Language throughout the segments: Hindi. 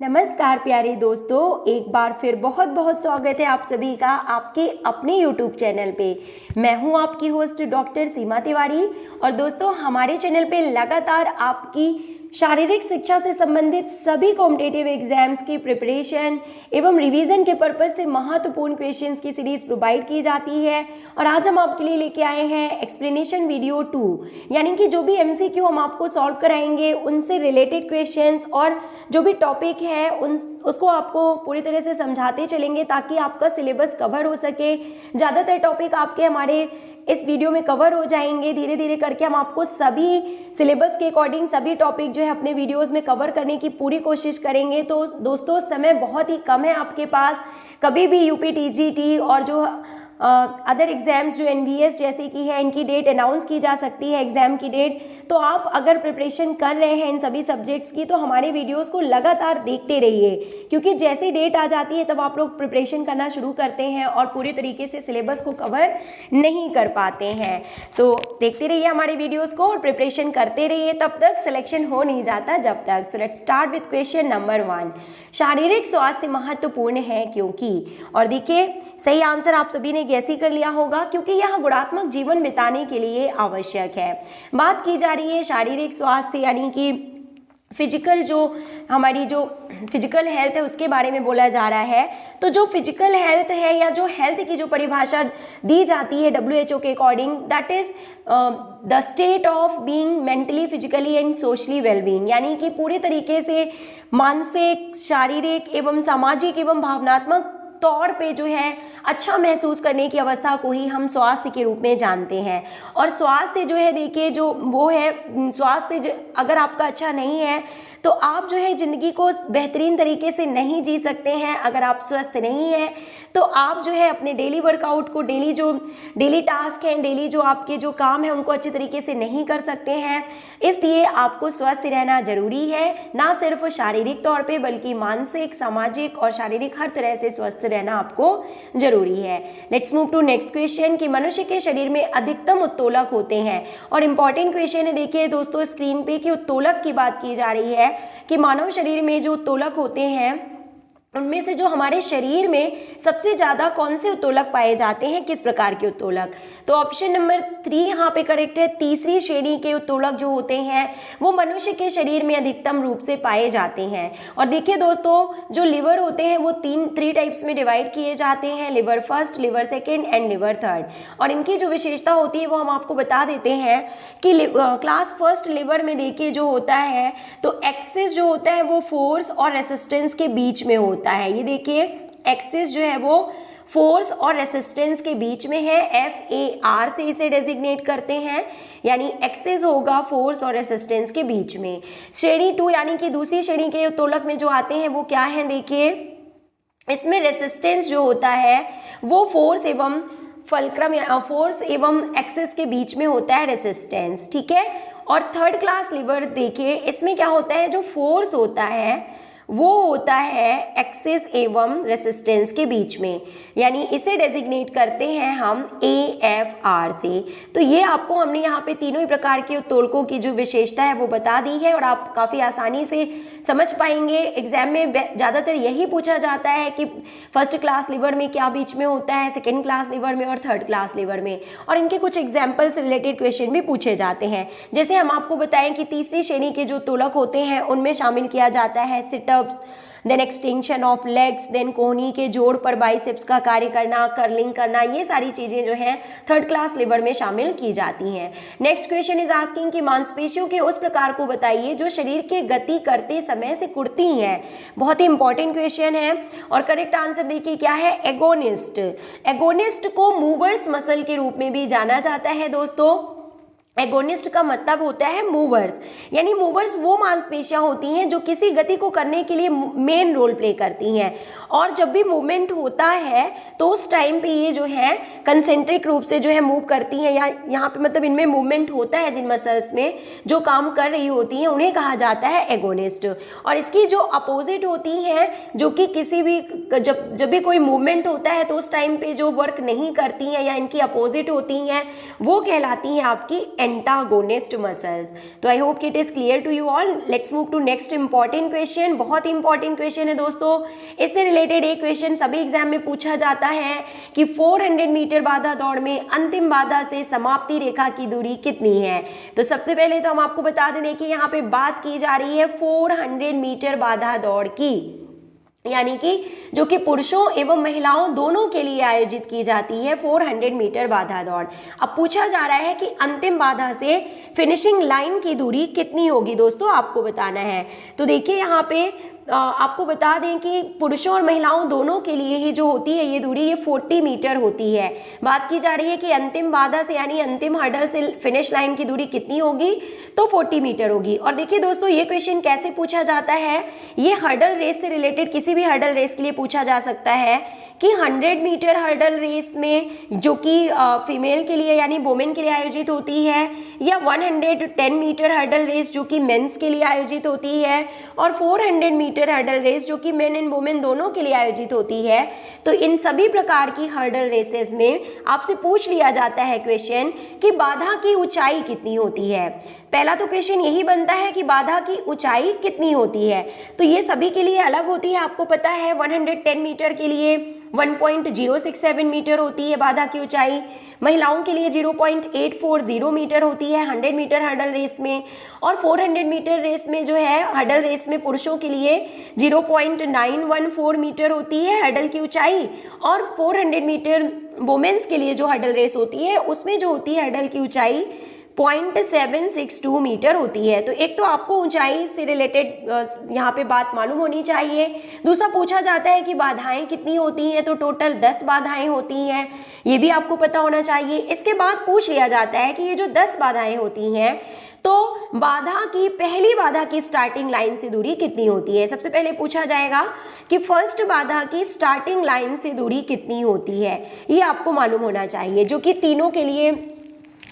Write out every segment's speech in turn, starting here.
नमस्कार प्यारे दोस्तों, एक बार फिर बहुत बहुत स्वागत है आप सभी का आपके अपने YouTube चैनल पे। मैं हूं आपकी होस्ट डॉक्टर सीमा तिवारी और दोस्तों हमारे चैनल पे लगातार आपकी शारीरिक शिक्षा से संबंधित सभी कॉम्पिटिटिव एग्जाम्स की प्रिपरेशन एवं रिवीजन के पर्पज से महत्वपूर्ण क्वेश्चंस की सीरीज प्रोवाइड की जाती है। और आज हम आपके लिए लेके आए हैं एक्सप्लेनेशन वीडियो 2, यानी कि जो भी MCQ हम आपको सॉल्व कराएंगे उनसे रिलेटेड क्वेश्चंस और जो भी टॉपिक है उसको आपको पूरी तरह से समझाते चलेंगे ताकि आपका सिलेबस कवर हो सके। ज़्यादातर टॉपिक आपके हमारे इस वीडियो में कवर हो जाएंगे। धीरे धीरे करके हम आपको सभी सिलेबस के अकॉर्डिंग सभी टॉपिक जो है अपने वीडियोस में कवर करने की पूरी कोशिश करेंगे। तो दोस्तों समय बहुत ही कम है आपके पास, कभी भी यूपी TGT और जो अदर एग्जाम्स जो NVS जैसे कि है इनकी डेट अनाउंस की जा सकती है, एग्जाम की डेट। तो आप अगर प्रिपरेशन कर रहे हैं इन सभी सब्जेक्ट्स की तो हमारे वीडियोस को लगातार देखते रहिए, क्योंकि जैसे डेट आ जाती है तब आप लोग प्रिपरेशन करना शुरू करते हैं और पूरी तरीके से सिलेबस को कवर नहीं कर पाते हैं। तो देखते रहिए हमारे वीडियोज़ को और प्रिपरेशन करते रहिए, तब तक सिलेक्शन हो नहीं जाता जब तक। So let's start with question number 1। शारीरिक स्वास्थ्य महत्वपूर्ण है क्योंकि, और देखिए सही आंसर आप सभी ने गैस ही कर लिया होगा, क्योंकि यह गुणात्मक जीवन बिताने के लिए आवश्यक है। बात की जा रही है शारीरिक स्वास्थ्य यानी कि फिजिकल, जो हमारी जो फिजिकल हेल्थ है उसके बारे में बोला जा रहा है। तो जो फिजिकल हेल्थ है या जो हेल्थ की जो परिभाषा दी जाती है WHO के according, that is the state of being mentally, physically and socially wellbeing, यानी कि पूरे तरीके से मानसिक, शारीरिक एवं सामाजिक एवं भावनात्मक तौर पे जो है अच्छा महसूस करने की अवस्था को ही हम स्वास्थ्य के रूप में जानते हैं। और स्वास्थ्य जो है देखिए जो वो है स्वास्थ्य अगर आपका अच्छा नहीं है तो आप जो है ज़िंदगी को बेहतरीन तरीके से नहीं जी सकते हैं। अगर आप स्वस्थ नहीं हैं तो आप जो है अपने डेली वर्कआउट को, डेली टास्क हैं, डेली जो आपके जो काम है उनको अच्छे तरीके से नहीं कर सकते हैं। इसलिए आपको स्वस्थ रहना जरूरी है, ना सिर्फ शारीरिक तौर पे बल्कि मानसिक, सामाजिक और शारीरिक हर तरह से स्वस्थ रहना आपको जरूरी है। Let's move to next question कि मनुष्य के शरीर में अधिकतम उत्तोलक होते हैं। और इंपॉर्टेंट क्वेश्चन है, देखिए दोस्तों स्क्रीन पे कि उत्तोलक की बात की जा रही है कि मानव शरीर में जो उत्तोलक होते हैं उनमें से जो हमारे शरीर में सबसे ज़्यादा कौन से उत्तोलक पाए जाते हैं, किस प्रकार के उत्तोलक। तो ऑप्शन नंबर 3 यहाँ पे करेक्ट है। तीसरी श्रेणी के उत्तोलक जो होते हैं वो मनुष्य के शरीर में अधिकतम रूप से पाए जाते हैं। और देखिए दोस्तों जो लिवर होते हैं वो थ्री टाइप्स में डिवाइड किए जाते हैं, liver first, liver second and liver third. और इनकी जो विशेषता होती है वो हम आपको बता देते हैं कि क्लास फर्स्ट लिवर में देखिए जो होता है तो एक्सिस जो होता है वो फोर्स और रेसिस्टेंस के बीच में होता है। ये देखिए एक्सिस जो है वो फोर्स और रेसिस्टेंस के बीच में है, FAR से इसे डेजिग्नेट करते हैं, यानी एक्सिस होगा फोर्स और रेसिस्टेंस के बीच में। श्रेणी 2 यानी कि दूसरी श्रेणी के उत्तोलक में जो आते हैं वो क्या है, देखिए इसमें रेसिस्टेंस जो होता है वो फोर्स एवं फल्क्रम या फोर्स एवं एक्सिस के बीच में होता है रेसिस्टेंस, ठीक है। और थर्ड क्लास लिवर देखिए इसमें क्या होता है, जो फोर्स होता है वो होता है एक्सिस एवं रेसिस्टेंस के बीच में, यानी इसे डेजिग्नेट करते हैं हम AFR से। तो ये आपको हमने यहाँ पे तीनों ही प्रकार के उत्तोलकों की जो विशेषता है वो बता दी है और आप काफ़ी आसानी से समझ पाएंगे। एग्जाम में ज़्यादातर यही पूछा जाता है कि फर्स्ट क्लास लिवर में क्या बीच में होता है, सेकेंड क्लास लिवर में और थर्ड क्लास लिवर में, और इनके कुछ एग्जाम्पल्स रिलेटेड क्वेश्चन भी पूछे जाते हैं। जैसे हम आपको बताएं कि तीसरी श्रेणी के जो उत्तोलक होते हैं उनमें शामिल किया जाता है sit-ups, then extension of legs, then कोहनी के जोड़ पर बाइसेप्स का कार्य करना, कर्लिंग करना, ये सारी चीजें जो हैं थर्ड क्लास लिवर में शामिल की जाती हैं। नेक्स्ट क्वेश्चन इज आस्किंग कि मांसपेशियों के उस प्रकार को बताइए जो शरीर के गति करते समय से कुड़ती हैं। बहुत ही इंपॉर्टेंट क्वेश्चन है और करेक्ट आंसर देखिए क्या है, एगोनिस्ट। एगोनिस्ट को मूवर्स मसल के रूप में भी जाना जाता है दोस्तों। एगोनिस्ट का मतलब होता है मूवर्स, यानी मूवर्स वो मांसपेशियां होती हैं जो किसी गति को करने के लिए मेन रोल प्ले करती हैं। और जब भी मूवमेंट होता है तो उस टाइम पे ये जो है कंसेंट्रिक रूप से जो है मूव करती हैं, या यहाँ पे मतलब इनमें मूवमेंट होता है, जिन मसल्स में जो काम कर रही होती हैं उन्हें कहा जाता है एगोनिस्ट। और इसकी जो अपोजिट होती हैं जो कि किसी भी जब भी कोई मूवमेंट होता है तो उस टाइम पे जो वर्क नहीं करती हैं या इनकी अपोजिट होती हैं वो कहलाती हैं आपकी एंटागोनिस्ट मसल्स। तो I hope it is clear to you all. Let's move to next important question. बहुत इंपॉर्टेंट क्वेश्चन है दोस्तों। इससे रिलेटेड एक क्वेश्चन सभी एग्जाम में पूछा जाता है कि 400 मीटर बाधा दौड़ में अंतिम बाधा से समाप्ति रेखा की दूरी कितनी है। तो सबसे पहले तो हम आपको बता दें, देखिए यहाँ पे बात की जा रही है 400 मीटर बाधा दौड़ की, यानी कि जो कि पुरुषों एवं महिलाओं दोनों के लिए आयोजित की जाती है 400 मीटर बाधा दौड़। अब पूछा जा रहा है कि अंतिम बाधा से फिनिशिंग लाइन की दूरी कितनी होगी दोस्तों, आपको बताना है। तो देखिए यहाँ पे आपको बता दें कि पुरुषों और महिलाओं दोनों के लिए ही जो होती है ये दूरी, ये 40 मीटर होती है। बात की जा रही है कि अंतिम बाधा से यानी अंतिम हर्डल से फिनिश लाइन की दूरी कितनी होगी, तो 40 मीटर होगी। और देखिए दोस्तों ये क्वेश्चन कैसे पूछा जाता है, ये हर्डल रेस से रिलेटेड किसी भी हर्डल रेस के लिए पूछा जा सकता है कि 100 मीटर हर्डल रेस में जो कि फीमेल के लिए यानी वुमेन के लिए आयोजित होती है, या 110 मीटर हर्डल रेस जो कि मेंस के लिए आयोजित होती है, और 400 मीटर हर्डल रेस जो कि मेन एंड वुमेन दोनों के लिए आयोजित होती है। तो इन सभी प्रकार की हर्डल रेसेस में आपसे पूछ लिया जाता है क्वेश्चन कि बाधा की ऊंचाई कितनी होती है। पहला तो क्वेश्चन यही बनता है कि बाधा की ऊंचाई कितनी होती है। तो ये सभी के लिए अलग होती है, आपको पता है 110 मीटर के लिए 1.067 मीटर होती है बाधा की ऊंचाई, महिलाओं के लिए 0.840 मीटर होती है 100 मीटर हर्डल रेस में, और 400 मीटर रेस में जो है हर्डल रेस में पुरुषों के लिए 0.914 मीटर होती है हर्डल की ऊंचाई, और 400 मीटर वुमेन्स के लिए जो हर्डल रेस होती है उसमें जो होती है हर्डल की ऊंचाई 0.762 मीटर होती है। तो एक तो आपको ऊंचाई से रिलेटेड यहाँ पे बात मालूम होनी चाहिए। दूसरा पूछा जाता है कि बाधाएं कितनी होती हैं, तो टोटल 10 बाधाएं होती हैं, ये भी आपको पता होना चाहिए। इसके बाद पूछ लिया जाता है कि ये जो 10 बाधाएं होती हैं तो बाधा की पहली बाधा की स्टार्टिंग लाइन से दूरी कितनी होती है। सबसे पहले पूछा जाएगा कि फर्स्ट बाधा की स्टार्टिंग लाइन से दूरी कितनी होती है, ये आपको मालूम होना चाहिए, जो कि तीनों के लिए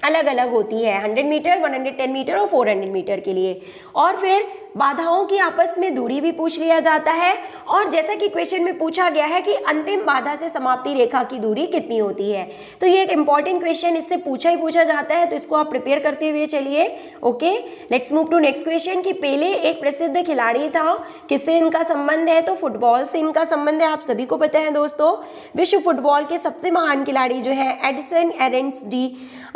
अलग अलग होती है, 100 मीटर, 110 मीटर और 400 मीटर के लिए। और फिर बाधाओं की आपस में दूरी भी पूछ लिया जाता है, और जैसा कि क्वेश्चन में पूछा गया है कि अंतिम बाधा से समाप्ति रेखा की दूरी कितनी होती है। तो ये एक इंपॉर्टेंट क्वेश्चन इससे पूछा ही पूछा जाता है, तो इसको आप प्रिपेयर करते हुए चलिए। Okay, let's move to next question कि पेले एक प्रसिद्ध खिलाड़ी था, किससे इनका संबंध है, तो फुटबॉल से इनका संबंध है, आप सभी को पता है दोस्तों। विश्व फुटबॉल के सबसे महान खिलाड़ी जो है एडिसन एरेंस डी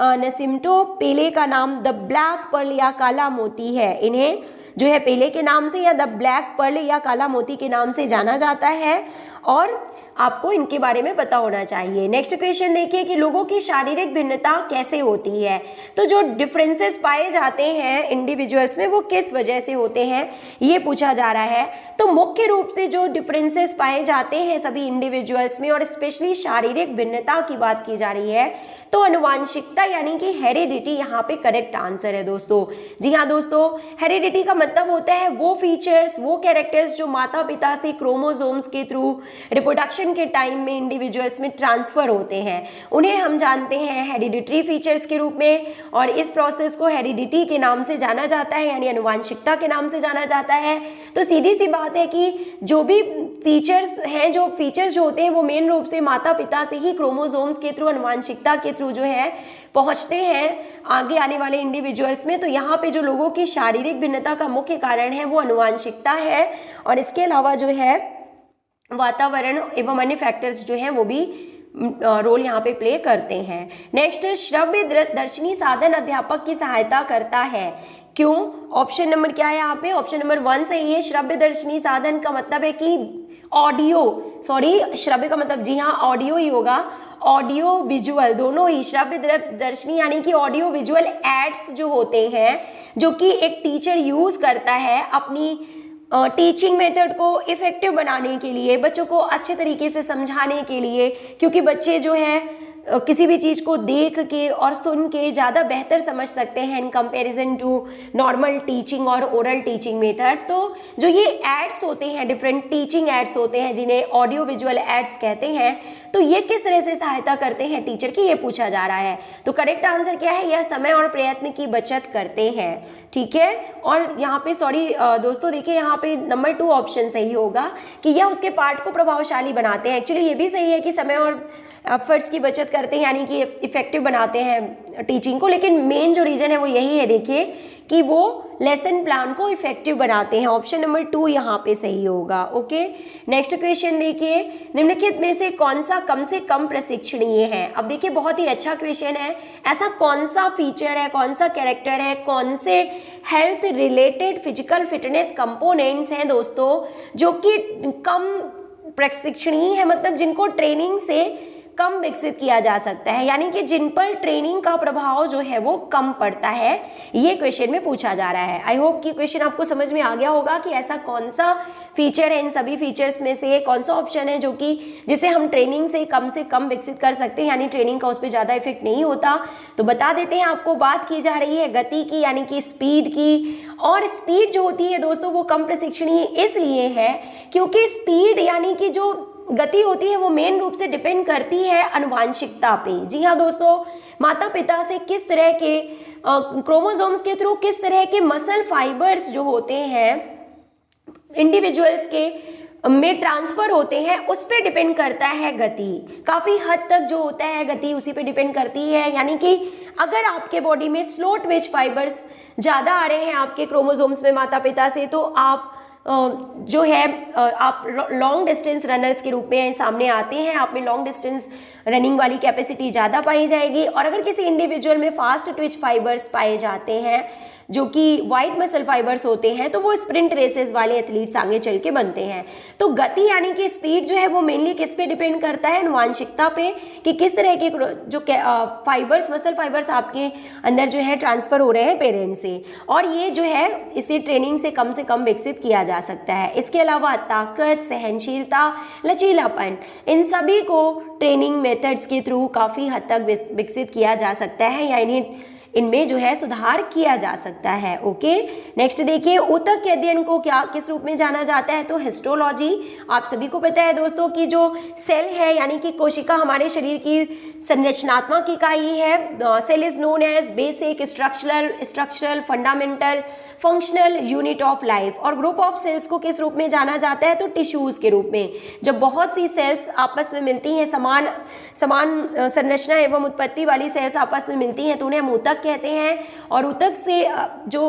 नसिम्टो पेले का नाम द ब्लैक पर्ल या काला मोती है। इन्हें जो है पेले के नाम से या द ब्लैक पर्ल या काला मोती के नाम से जाना जाता है, और आपको इनके बारे में पता होना चाहिए। नेक्स्ट क्वेश्चन देखिए कि लोगों की शारीरिक भिन्नता कैसे होती है। तो जो डिफरेंसेस पाए जाते हैं इंडिविजुअल्स में वो किस वजह से होते हैं, ये पूछा जा रहा है। तो मुख्य रूप से जो डिफरेंसेस पाए जाते हैं सभी इंडिविजुअल्स में और स्पेशली शारीरिक भिन्नता की बात की जा रही है, तो अनुवांशिकता यानी कि हेरिडिटी यहाँ पे करेक्ट आंसर है दोस्तों। जी हाँ दोस्तों, हेरिडिटी का मतलब होता है वो फीचर्स, वो कैरेक्टर्स जो माता पिता से क्रोमोसोम्स के थ्रू रिप्रोडक्शन के टाइम में इंडिविजुअल्स में ट्रांसफर होते हैं, उन्हें हम जानते हैं हेरिडिटरी फीचर्स के रूप में, और इस प्रोसेस को हेरिडिटी के नाम से जाना जाता है, यानी अनुवांशिकता के नाम से जाना जाता है। तो सीधी सी बात है कि जो भी फीचर्स हैं, जो फीचर्स जो होते हैं वो मेन रूप से माता पिता से ही क्रोमोसोम्स के थ्रू, अनुवांशिकता के थ्रू जो है पहुंचते हैं आगे आने वाले इंडिविजुअल्स में। तो यहाँ पे जो लोगों की शारीरिक भिन्नता का मुख्य कारण है वो अनुवांशिकता है, और इसके अलावा जो है वातावरण एवं अन्य फैक्टर्स जो हैं वो भी रोल यहाँ पे प्ले करते हैं। नेक्स्ट, श्रव्य दर्शनी साधन अध्यापक की सहायता करता है, क्यों? ऑप्शन नंबर क्या है यहाँ पे, ऑप्शन नंबर 1 सही है। श्रव्य दर्शनी साधन का मतलब है कि ऑडियो, सॉरी श्रव्य का मतलब जी हाँ ऑडियो ही होगा, ऑडियो विजुअल दोनों ही। श्रव्य दर्शनी यानी कि ऑडियो विजुअल एड्स जो होते हैं, जो कि एक टीचर यूज करता है अपनी टीचिंग मेथड को इफेक्टिव बनाने के लिए, बच्चों को अच्छे तरीके से समझाने के लिए, क्योंकि बच्चे जो हैं किसी भी चीज़ को देख के और सुन के ज़्यादा बेहतर समझ सकते हैं in comparison to normal teaching और ओरल टीचिंग मेथड। तो जो ये एड्स होते हैं, डिफरेंट टीचिंग एड्स होते हैं जिन्हें ऑडियो विजुअल एड्स कहते हैं, तो ये किस तरह से सहायता करते हैं टीचर की, ये पूछा जा रहा है। तो करेक्ट आंसर क्या है, यह समय और प्रयत्न की बचत करते हैं। ठीक है, और यहाँ पे सॉरी दोस्तों देखिए यहाँ पे नंबर 2 ऑप्शन सही होगा कि यह उसके पार्ट को प्रभावशाली बनाते हैं। एक्चुअली ये भी सही है कि समय और एफर्ट्स की बचत करते हैं, यानी कि इफेक्टिव बनाते हैं टीचिंग को, लेकिन मेन जो रीजन है वो यही है देखिए कि वो लेसन प्लान को इफेक्टिव बनाते हैं। ऑप्शन नंबर 2 यहाँ पे सही होगा। ओके, नेक्स्ट क्वेश्चन देखिए, निम्नलिखित में से कौन सा कम से कम प्रशिक्षणीय है। अब देखिए बहुत ही अच्छा क्वेश्चन है, ऐसा कौन सा फीचर है, कौन सा कैरेक्टर है, कौन से health related physical fitness components हैं दोस्तों जो कि कम प्रशिक्षणीय है, मतलब जिनको ट्रेनिंग से कम विकसित किया जा सकता है, यानी कि जिन पर ट्रेनिंग का प्रभाव जो है वो कम पड़ता है, ये क्वेश्चन में पूछा जा रहा है। आई होप कि क्वेश्चन आपको समझ में आ गया होगा कि ऐसा कौन सा फीचर है, इन सभी फीचर्स में से कौन सा ऑप्शन है जो कि जिसे हम ट्रेनिंग से कम विकसित कर सकते हैं, यानी ट्रेनिंग का उस पर ज़्यादा इफेक्ट नहीं होता। तो बता देते हैं आपको, बात की जा रही है गति की, यानी कि स्पीड की। और स्पीड जो होती है दोस्तों वो कम प्रशिक्षणीय इसलिए है क्योंकि स्पीड यानी कि जो गति होती है वो मेन रूप से डिपेंड करती है आनुवांशिकता पे। जी हाँ दोस्तों, माता पिता से किस तरह के क्रोमोसोम्स के थ्रू किस तरह के मसल फाइबर्स जो होते हैं इंडिविजुअल्स के में ट्रांसफर होते हैं, उस पे डिपेंड करता है गति। काफी हद तक जो होता है गति उसी पे डिपेंड करती है, यानी कि अगर आपके बॉडी में स्लो ट्विच फाइबर्स ज्यादा आ रहे हैं आपके क्रोमोसोम्स में माता पिता से, तो आप जो है आप लॉन्ग डिस्टेंस रनर्स के रूप में सामने आते हैं, आप में लॉन्ग डिस्टेंस रनिंग वाली कैपेसिटी ज़्यादा पाई जाएगी। और अगर किसी इंडिविजुअल में फास्ट ट्विच फाइबर्स पाए जाते हैं जो कि वाइट मसल फाइबर्स होते हैं, तो वो स्प्रिंट रेसेस वाले एथलीट्स आगे चल के बनते हैं। तो गति यानी कि स्पीड जो है वो मेनली किस पे डिपेंड करता है, आनुवांशिकता पे, कि किस तरह के जो फाइबर्स मसल फाइबर्स आपके अंदर जो है ट्रांसफर हो रहे हैं पेरेंट्स से, और ये जो है इसे ट्रेनिंग से कम विकसित किया जा सकता है। इसके अलावा ताकत, सहनशीलता, लचीलापन, इन सभी को ट्रेनिंग मेथड्स के थ्रू काफ़ी हद तक विकसित किया जा सकता है, यानी इनमें जो है सुधार किया जा सकता है। ओके, नेक्स्ट देखिए, ऊतक के अध्ययन को क्या किस रूप में जाना जाता है, तो हिस्टोलॉजी। आप सभी को पता है दोस्तों कि जो सेल है यानी कि कोशिका हमारे शरीर की संरचनात्मक इकाई है। Cell is known as basic, structural, fundamental, functional unit of life. और ग्रुप ऑफ सेल्स को किस रूप में जाना जाता है, तो टिश्यूज के रूप में। जब बहुत सी सेल्स आपस में मिलती हैं, समान संरचना एवं उत्पत्ति वाली सेल्स आपस में मिलती हैं, तो उन्हें हम ऊतक कहते हैं। और ऊतक से जो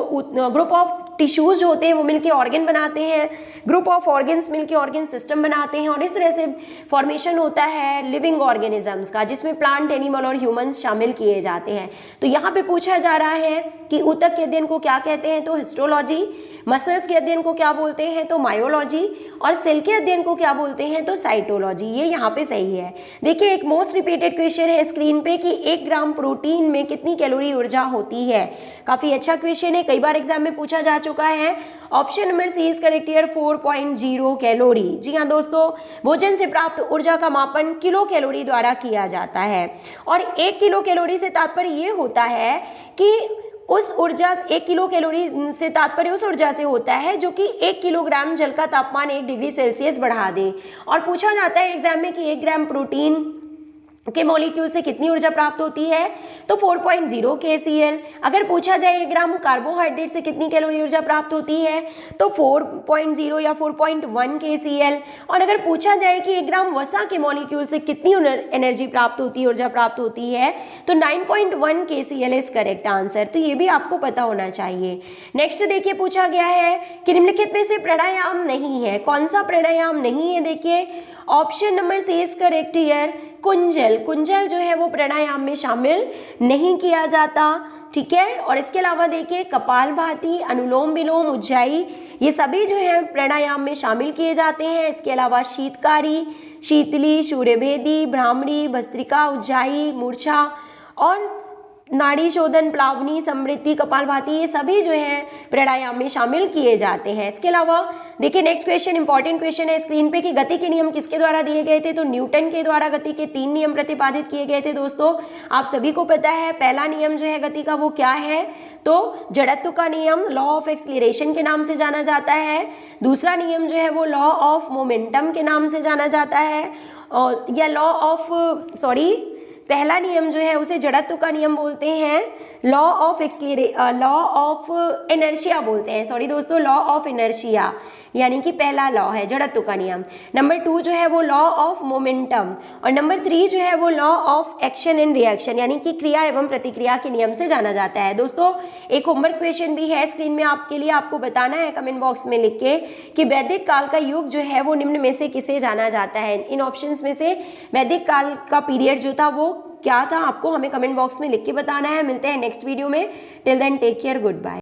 ग्रुप ऑफ टिश्यूज जो होते हैं वो मिलके ऑर्गन बनाते हैं, ग्रुप ऑफ ऑर्गन्स मिलके ऑर्गन सिस्टम बनाते हैं, और इस तरह से फॉर्मेशन होता है लिविंग ऑर्गेनिजम्स का, जिसमें प्लांट, एनिमल और ह्यूमंस शामिल किए जाते हैं। तो यहाँ पे पूछा जा रहा है कि ऊतक के अध्ययन को क्या कहते हैं, तो हिस्टोलॉजी। मसल्स के अध्ययन को क्या बोलते हैं, तो मायोलॉजी। और सेल के अध्ययन को क्या बोलते हैं, तो साइटोलॉजी। ये यहाँ पे सही है। देखिए, एक मोस्ट रिपीटेड क्वेश्चन है स्क्रीन पे कि 1 ग्राम प्रोटीन में कितनी कैलोरी ऊर्जा होती है। काफी अच्छा क्वेश्चन है, कई बार एग्जाम में पूछा जा चुका है। Option number C is correct here, 4.0 calorie. जी हाँ दोस्तों, भोजन से प्राप्त ऊर्जा का मापन किलो कैलोरी द्वारा किया जाता है। और 1 किलो कैलोरी से तात्पर्य ये होता है कि उस ऊर्जा 1 किलो कैलोरी से तात्पर्य उस ऊर्जा से होता है जो कि 1 किलोग्राम जल का तापमान 1 डिग्री सेल्सियस बढ़ा दे। और पूछा जाता है एग्जाम में कि 1 ग्राम प्रोटीन के मॉलिक्यूल से कितनी ऊर्जा प्राप्त होती है, तो 4.0 kcal। अगर पूछा जाए 1 ग्राम कार्बोहाइड्रेट से कितनी कैलोरी ऊर्जा प्राप्त होती है, तो 4.0 या 4.1 kcal। और अगर पूछा जाए कि 1 ग्राम वसा के मॉलिक्यूल से कितनी एनर्जी प्राप्त होती है, ऊर्जा प्राप्त होती है, तो 9.1 kcal इज करेक्ट आंसर। तो ये भी आपको पता होना चाहिए। नेक्स्ट देखिए, पूछा गया है कि निम्नलिखित में से प्राणायाम नहीं है। कौन सा प्राणायाम नहीं है, देखिए option number C is correct here, कुंजल। कुंजल जो है वो प्राणायाम में शामिल नहीं किया जाता, ठीक है। और इसके अलावा देखिए, कपालभाति, अनुलोम विलोम, उज्जाई, ये सभी जो है प्राणायाम में शामिल किए जाते हैं। इसके अलावा शीतकारी, शीतली, सूर्यभेदी, भ्रामरी, भस्त्रिका, उज्जाई, मूर्छा और नाड़ी शोधन, प्लावनी, समृद्धि, कपालभाति, ये सभी जो है प्राणायाम में शामिल किए जाते हैं। इसके अलावा देखिए, नेक्स्ट क्वेश्चन इंपॉर्टेंट क्वेश्चन है स्क्रीन पे कि गति के नियम किसके द्वारा दिए गए थे, तो न्यूटन के द्वारा गति के 3 नियम प्रतिपादित किए गए थे। दोस्तों आप सभी को पता है पहला नियम जो है गति का वो क्या है, तो जड़त्व का नियम, लॉ ऑफ एक्सीलरेशन के नाम से जाना जाता है। दूसरा नियम जो है वो लॉ ऑफ मोमेंटम के नाम से जाना जाता है, और या पहला नियम जो है उसे जड़त्व का नियम बोलते हैं, लॉ ऑफ इनर्शिया बोलते हैं, लॉ ऑफ इनर्शिया, यानी कि पहला लॉ है जड़त्व का नियम। नंबर 2 जो है वो लॉ ऑफ मोमेंटम, और नंबर 3 जो है वो law of action and reaction, यानी कि क्रिया एवं प्रतिक्रिया के नियम से जाना जाता है। दोस्तों एक होमवर्क क्वेश्चन भी है स्क्रीन में आपके लिए, आपको बताना है कमेंट बॉक्स में लिख के कि वैदिक काल का युग जो है वो निम्न में से किसे जाना जाता है। इन ऑप्शंस में से वैदिक काल का पीरियड जो था वो क्या था, आपको हमें कमेंट बॉक्स में लिख के बताना है। मिलते हैं नेक्स्ट वीडियो में, till then take care, good bye.